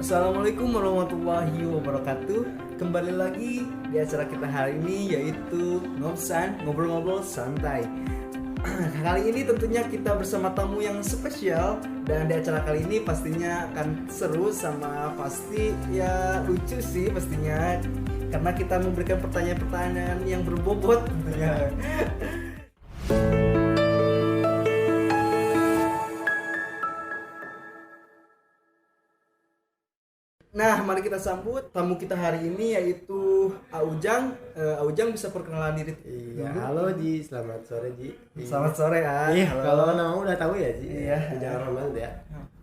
Assalamualaikum warahmatullahi wabarakatuh. Kembali lagi di acara kita hari ini, yaitu Ngobsan, ngobrol-ngobrol santai. Kali ini tentunya kita bersama tamu yang spesial. Dan di acara kali ini pastinya akan seru sama pasti ya lucu sih pastinya, karena kita memberikan pertanyaan-pertanyaan yang berbobot tentunya. Nah, mari kita sambut tamu kita hari ini, yaitu Aujang. Aujang bisa perkenalan diri. Iya, halo Ji, selamat sore Ji. Selamat sore, Iya, halo. kalau nama udah tahu ya Ji. Iya. Ujang Rahman ya.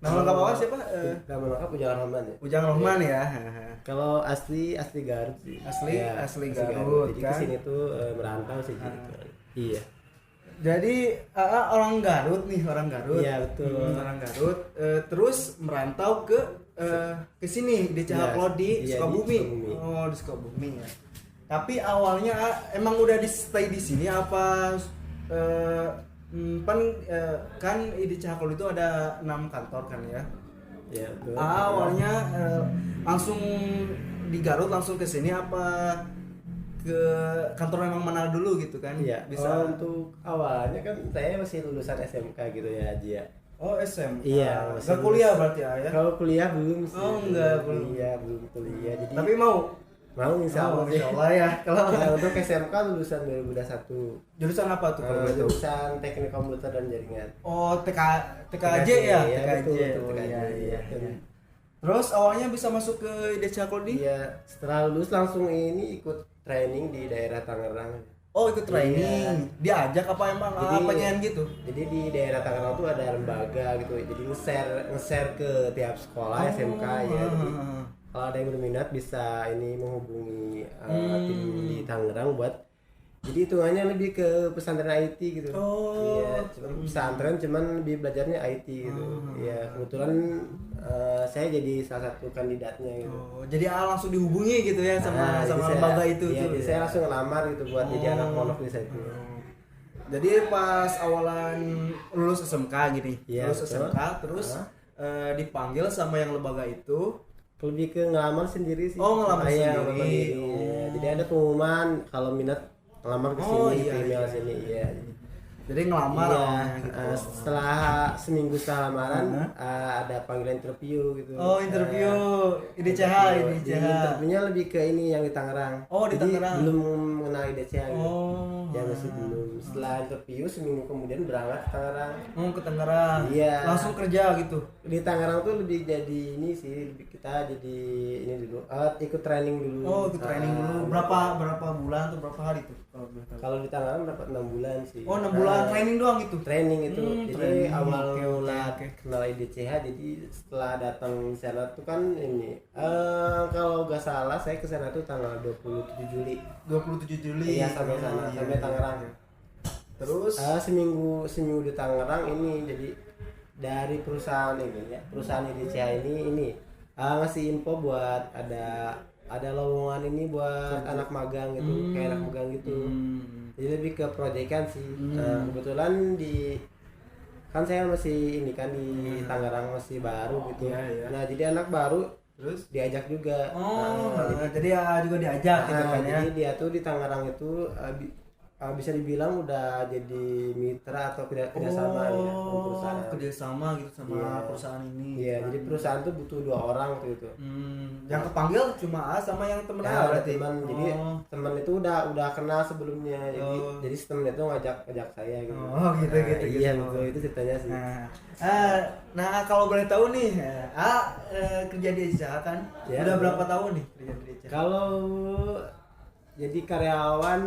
Nama lengkap apa siapa? Nama lengkap Ujang Rahman ya. Ujang Rohman ya. Kalau asli Garut sih. Asli Garut, Jadi kan? kesini tuh merantau sih Ji. Iya. Jadi orang Garut nih, orang Garut. Iya, betul. Orang Garut. Terus merantau ke sini di Cahaplo di Iya, Sukabumi. di Sukabumi. Oh, di Sukabumi ya. Tapi awalnya emang udah di stay di sini apa kan di Cahaplo itu ada 6 kantor kan ya. Iya, betul. Awalnya langsung di Garut langsung ke sini apa ke kantor memang mana dulu gitu kan? Iya, Bisa untuk awalnya kan saya masih lulusan SMK gitu ya Ji ya. Oh, SM. Iya, Enggak masih kuliah lulus. berarti ya? Kalau kuliah belum sih. Oh, enggak, belum. Iya, belum kuliah. Jadi Tapi mau insya Allah. Insya Allah ya. Kalau Nah, untuk SMK lulusan 2021. jurusan apa tuh kalau boleh tahu? Jurusan Teknik Komputer dan Jaringan. Oh, TKJ ya? Iya, TKJ. betul, Oh, TKJ, iya, iya. iya. Terus awalnya bisa masuk ke IDC Cahaplo? Iya, setelah lulus langsung ini ikut training di daerah Tangerang. Oh, ikut training. Iya. Diajak apa emang Jadi- pengen gitu? Jadi di daerah Tangerang tuh ada lembaga gitu. Jadi nge-share ke tiap sekolah SMK ya. Jadi kalau ada yang berminat bisa ini menghubungi tim di Tangerang buat, jadi hitungannya lebih ke pesantren IT gitu. Oh. Iya, cuman pesantren cuman lebih belajarnya IT gitu. Iya, kebetulan saya jadi salah satu kandidatnya gitu. Oh, jadi langsung dihubungi gitu ya sama Jadi saya- lembaga itu iya, tuh. jadi saya langsung ngelamar gitu buat jadi anak pondok di situ. Jadi pas awalan lulus SMK gini, Iya, lulus betul. SMK terus dipanggil sama yang lembaga itu. Lebih ke ngelamar sendiri sih. Oh, ngelamar Iya, sendiri. ngelamar diri, iya. Oh. Jadi ada pengumuman kalau minat ngelamar ke sini, Oh, iya, email iya. sini, iya. Jadi ngelamar Iya, awalnya gitu. setelah seminggu setelah lamaran ada panggilan interview gitu. Oh, interview IDCH, Jadi IDCH. interviewnya lebih ke ini yang di Tangerang. Oh, di Jadi Tangerang. belum mengenal IDCH gitu. Oh. Ya masih belum. Setelah interview seminggu kemudian berangkat ke Tangerang. Ke Tangerang. Iya. Langsung kerja gitu. Di Tangerang tuh lebih jadi ini sih, kita jadi ini dulu ikut training dulu. Oh, ikut training dulu. Berapa bulan tuh, berapa hari tuh kalau boleh tahu? Kalau di Tangerang dapat 6 bulan sih. Oh, 6 bulan training doang gitu. Training itu. Jadi Training. awal Oke, mula oke. kenal IDCH, jadi setelah datang di sana tuh kan ini kalau nggak salah saya ke sana tuh tanggal 27 Juli. 27 Juli. Iya, sampai sana, Iya, sampai iya. Tangerang. Terus seminggu di Tangerang ini, jadi dari perusahaan ini ya, perusahaan IDCH ini ngasih info buat ada lowongan ini buat anak magang gitu, kayak anak magang gitu. Jadi lebih ke proyekan sih. Kebetulan kan saya masih ini kan di Tangerang masih baru gitu. Iya, iya. Nah, jadi anak baru terus diajak juga. jadi ya juga diajak gitu kan ya. Jadi dia tuh di Tangerang itu bisa dibilang udah jadi mitra atau kerjasama ya sama perusahaan. Kerjasama gitu sama Iya. perusahaan ini. Iya, jadi perusahaan tuh butuh 2 orang tuh itu. Yang kepanggil cuma A sama yang temen A Ya, ada berarti. teman. Jadi teman itu udah kenal sebelumnya. Jadi teman itu ngajak saya gitu. Oh, gitu, gitu, Iya, gitu. betul, itu ceritanya sih. Nah, kalau boleh tahu nih, kerja di IDCH kan? Ya. Udah berapa tahun nih kerja di IDCH? Kalau jadi karyawan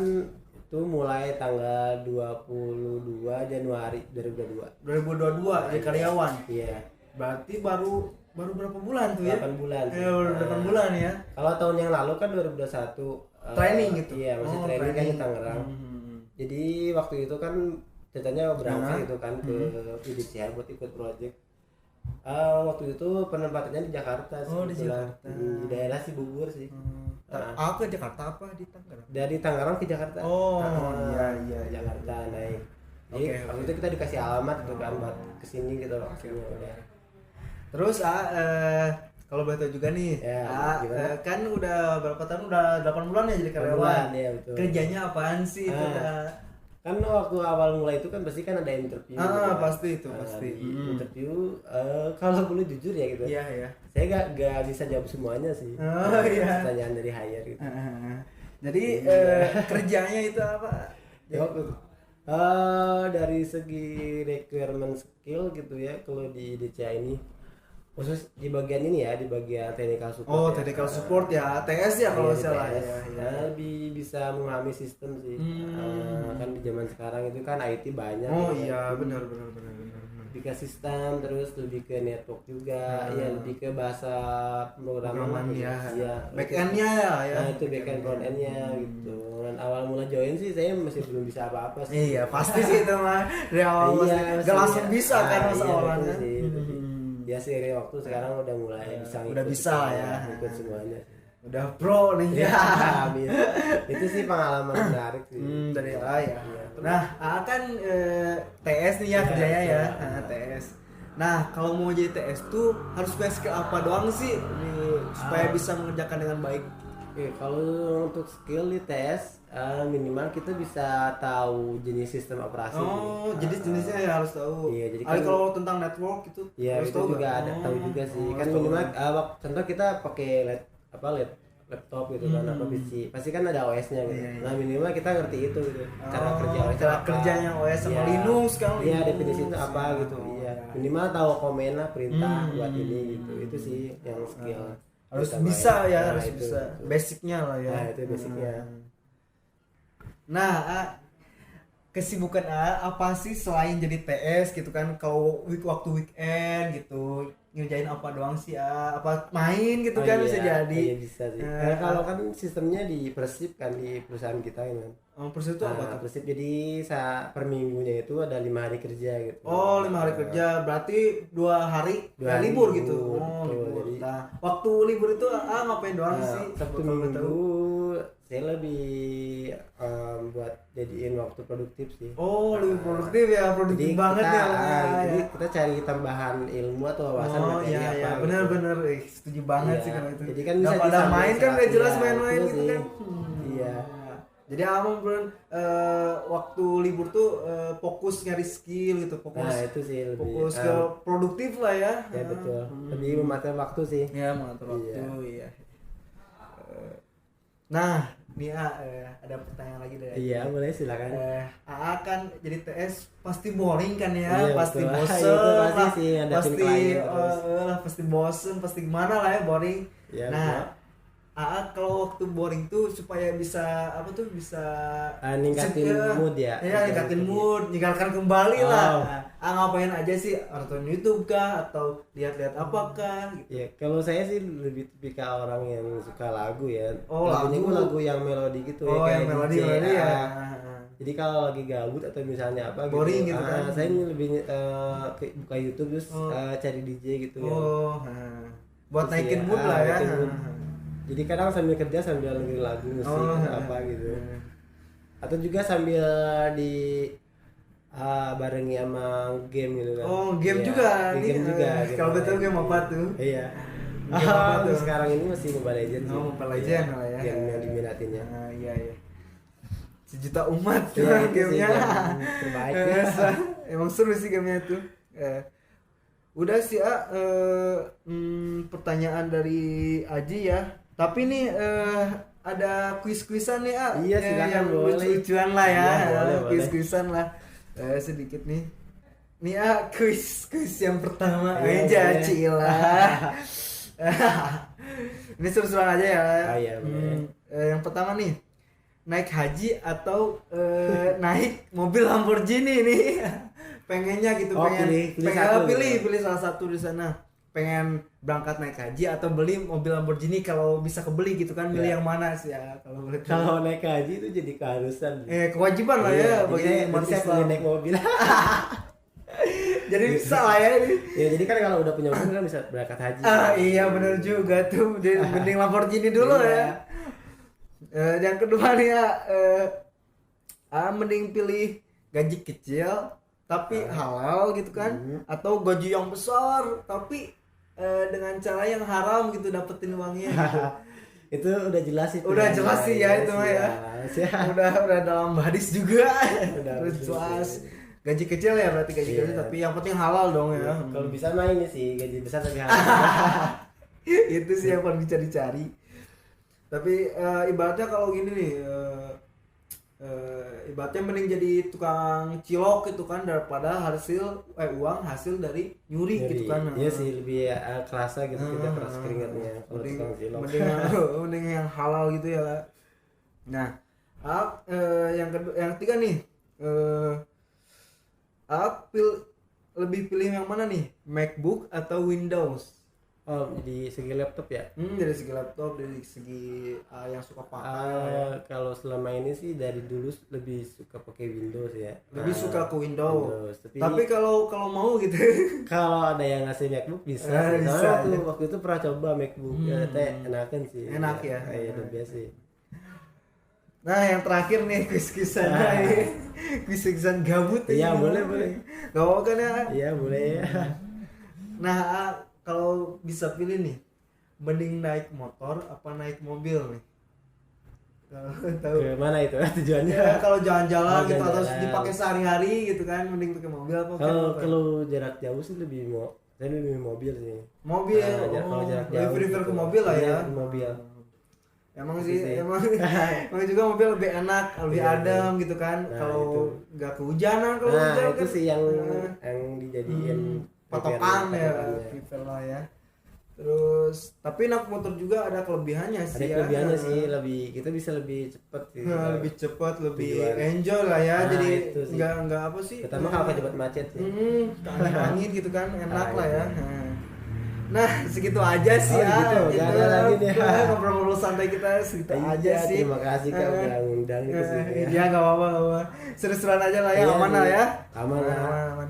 itu mulai tanggal 22 Januari 2022. 2022 jadi karyawan. Iya. Berarti baru berapa bulan tuh ya? 8 bulan. Baru 8 bulan ya. Kalau tahun yang lalu kan 2021 Training gitu. Iya, masih Oh, training kan training. di Tangerang. Jadi waktu itu kan ceritanya berangkat gitu kan ke IDCH buat ikut project. Waktu itu penempatannya di Jakarta sih, Oh, di kebetulan. Jakarta. Di daerah Cibubur sih. Aku ke Jakarta apa di Tangerang? Dari Tangerang ke Jakarta. Oh, Ah, iya. Jakarta naik. Jadi Oke, waktu itu kita dikasih alamat gitu kan buat kesini gitu loh. Udah. Terus kalau boleh tahu juga nih, Ya, gimana? kan udah berapa tahun? Udah 8 bulan ya jadi 8 karyawan. bulan, ya, betul. Kerjanya apaan sih itu? Kan waktu awal mulai itu kan pasti kan ada interview gitu kan. Pasti itu, pasti. Di interview kalau boleh jujur ya gitu. Iya, iya. Saya gak bisa jawab semuanya sih. Iya. Pertanyaan dari hire gitu. Jadi kerjanya itu apa? Ya, dari segi requirement skill gitu ya, kalau di DCA ini khusus di bagian ini ya, di bagian technical support. Technical support ya, TS ya kalau salah ya. Lebih bisa memahami sistem sih. Kan di zaman sekarang itu kan IT banyak. Iya, benar. Lebih ke sistem, terus lebih ke network juga, ya lebih ke bahasa pemrograman ya. Iya. Back end-nya ya. Nah, itu back end front end-nya gitu. Dan awal mula join sih saya masih belum bisa apa-apa sih. Iya, pasti sih itu mah. Dari awal gak langsung bisa kan masa awalnya. Ya seiring waktu sekarang udah mulai bisa udah bisa ya ikut semuanya. Udah pro nih ya. Amin. Itu sih pengalaman menarik sih dari A ya. Nah, A kan TS nih ya kerjanya ya. TS. Nah, kalau mau jadi TS tuh harus punya skill apa doang sih supaya bisa mengerjakan dengan baik? Kalau untuk skill di TS minimal kita bisa tahu jenis sistem operasi. Jadi jenisnya ya harus tahu. Iya, jadi kan kalau tentang network itu harus itu tahu juga ada tahu juga sih. Kan minimal contoh kita pakai laptop gitu kan, apa PC. Pasti kan ada OS-nya gitu. Iya. Nah, minimal kita ngerti itu gitu. Cara kerja OS. Cara kerjanya OS sama Linux kan. Iya, definisi itu apa gitu. Iya. Minimal tahu komen lah, perintah buat ini gitu. Itu sih yang skill. Harus bisa ya, harus itu, bisa. Basicnya lah ya. Nah, itu basicnya. Nah, kesibukan apa sih selain jadi TS gitu kan? Kalau waktu weekend gitu ngerjain apa doang sih? Apa main gitu kan bisa jadi? Iya bisa sih. Kalau kan sistemnya di Persib kan, di perusahaan kita kan. Persib itu apa tuh? Persib jadi per minggunya itu ada 5 hari kerja gitu. 5 hari kerja berarti 2 hari libur gitu. Libur. Jadi, nah, waktu libur itu ngapain doang sih? Sabtu Minggu saya lebih buat jadiin waktu produktif sih. Lebih produktif ya, produktif banget ya. Jadi kita cari tambahan ilmu atau wawasan materi apa. Iya, benar-benar setuju banget sih kalau itu. Jadi kan bisa pada main kan udah jelas main-main gitu kan. Iya. Jadi waktu libur tuh fokus nyari skill gitu, fokus. Nah, itu sih lebih fokus ke produktif lah ya. Ya betul. Lebih mengatur waktu sih. Ya, mengatur waktu, iya. Nah, nih ada pertanyaan lagi dari Iya, boleh silakan. kan jadi TS pasti boring kan ya, Iya, pasti betul. bosen Itu lah, pasti sih, ngadepin klien terus. pasti bosen, pasti gimana lah ya boring. Ya, nah, kalau waktu boring tuh supaya bisa ningkatin mood ya. Iya, ningkatin mood, meninggalkan kembali lah. Ngapain aja sih? Nonton YouTube kah atau lihat-lihat apakah gitu. Ya, kalau saya sih lebih tipikal orang yang suka lagu ya. Lagunya lagu yang melodi gitu ya, kayak melodi ya. Jadi kalau lagi gabut atau misalnya apa boring gitu kan. Saya lebih buka YouTube terus cari DJ gitu ya. Buat naikin mood lah ya. Jadi kadang sambil kerja sambil dengerin lagu musik apa gitu. Atau juga sambil barengi sama game gitu kan. Game juga. Game juga. Kalau betul game apa tuh? Iya. Sekarang ini masih Mobile Legends. Mobile Legends lah ya. Game yang diminatinnya. Iya. Sejuta umat gamenya. Terbaik. Emang seru sih gamenya tuh. Udah sih pertanyaan dari Aji ya. Tapi nih ada kuis-kuisan nih Iya, silakan, boleh. lucu-lucuan lah ya. Boleh. Kuis-kuisan lah. Sedikit nih. Nih kuis yang pertama Iya, aja Cila. Ini seru-seruan aja ya. Iya, yang pertama nih. Naik haji atau naik mobil Lamborghini nih. Pengennya gitu, pilih salah satu di sana. Pengen berangkat naik haji atau beli mobil Lamborghini kalau bisa kebeli gitu kan, milih yang mana sih ya kalau boleh tahu. Kalau naik haji itu jadi keharusan. Kewajiban lah ya bagi umat Islam naik mobil. Jadi bisa lah ya ini. Ya jadi kan kalau udah punya mobil kan bisa berangkat haji. Iya benar juga tuh. Jadi mending Lamborghini dulu ya. Yang kedua nih ya, mending pilih gaji kecil tapi halal gitu kan, atau gaji yang besar tapi dengan cara yang haram gitu dapetin uangnya gitu. Itu udah jelas itu. Udah jelas sih ya itu mah ya. Udah dalam hadis juga. Terus jelas. Gaji kecil ya berarti gaji kecil tapi yang penting halal dong ya. Kalau bisa mah ini sih gaji besar tapi halal. Itu sih yang paling bisa dicari. Tapi ibaratnya kalau gini nih ibaratnya mending jadi tukang cilok gitu kan daripada uang hasil dari nyuri gitu kan. Iya sih lebih kerasa gitu kita keras keringatnya kalau tukang cilok. Mending yang halal gitu ya. Nah, yang ketiga nih lebih pilih yang mana nih? MacBook atau Windows? Oh, di segi laptop ya? Dari segi laptop, dari segi yang suka pakai. Kalau selama ini sih dari dulu lebih suka pakai Windows ya. Lebih suka ke Windows. Tapi kalau mau gitu. Kalau ada yang ngasih MacBook bisa. Bisa. Waktu itu pernah coba MacBook. Ya, enakan sih. Enak ya. Iya, the best sih. Nah, yang terakhir nih kuis-kuisan kuis-kuisan gabut. Iya, boleh. Gak apa kan ya? Iya, boleh ya. Nah, kalau bisa pilih nih, mending naik motor apa naik mobil nih? Tahu. Ke mana itu tujuannya? Ya, kalau jalan-jalan gitu jalan-jalan. atau dipakai sehari-hari gitu kan, mending pakai mobil apa? Kalau jarak jauh sih saya lebih mobil sih. Mobil. Kalau jarak jauh prefer gitu. ke mobil lah ya. Mobil. Emang emang juga mobil lebih enak, lebih adem gitu kan. Nah, kalau nggak kehujanan kalau Nah, hujan itu kan sih yang dijadiin patokan ya, prefer lah ya. Terus tapi naik motor juga ada kelebihannya sih. Ada kelebihannya sih, kita bisa lebih cepat sih. Lebih cepat, lebih Tujuan. enjoy lah ya. Nah, Jadi itu sih. nggak apa sih? Pertama kalau kejebak macet sih. Angin gitu kan, enak Nah, lah ya. itu. Nah, segitu aja sih ya. Gitu. Gak ada lagi nih. Ngobrol-ngobrol santai kita segitu aja sih. Terima kasih Kak udah ngundang itu sih. Iya, nggak apa-apa. Seru-seruan aja lah ya, Iya, aman lah ya. Aman lah. Aman.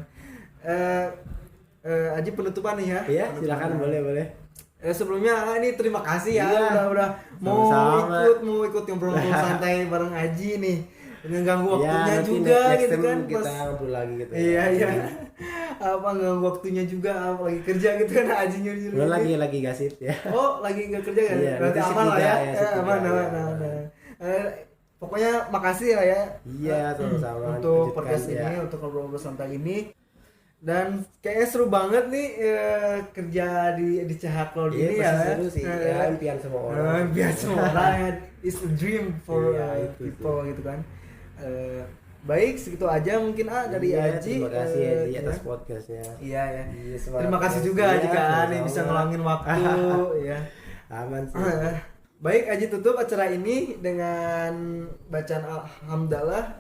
Aji penutupan nih ya. Iya, silakan boleh. Sebelumnya ini terima kasih ya Iya. udah mau Sama-sama. ikut ngobrol-ngobrol santai bareng Aji nih. Ngeganggu waktunya nanti juga next gitu time kan. kita ngobrol lagi gitu. Iya. Apa ngeganggu waktunya juga apa lagi kerja gitu kan Aji nyuruh. Lu lagi gasit ya. Oh, lagi nggak kerja kan? Iya, Berarti nanti aman lah ya. sekitar, Aman. ya. Pokoknya makasih lah ya. Iya, sama-sama. Untuk Lanjutkan, podcast ya. ini, untuk ngobrol santai ini. Dan kayaknya seru banget nih kerja di CH Cloud Iya, ini pasti ya. seru sih. Ya, impian semua orang. Impian semua orang. It's a dream for Iya, itu people gitu kan. Baik, segitu aja mungkin dari Iya, Aji. Terima kasih Aji atas podcastnya. Iya ya. Iya, semangat Terima kasih terus. juga Iya, Aji kan nih sama-sama. bisa ngelangin waktu ya. Aman sih. Baik, Aji tutup acara ini dengan bacaan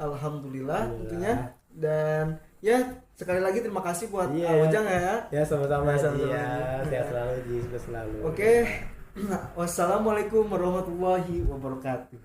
alhamdulillah tentunya. Dan ya sekali lagi terima kasih buat Ujang ya. Ya, sama-sama Ya, Ji sama-sama. ya. Sehat selalu Ji, sukses selalu. Oke. Wassalamualaikum warahmatullahi wabarakatuh.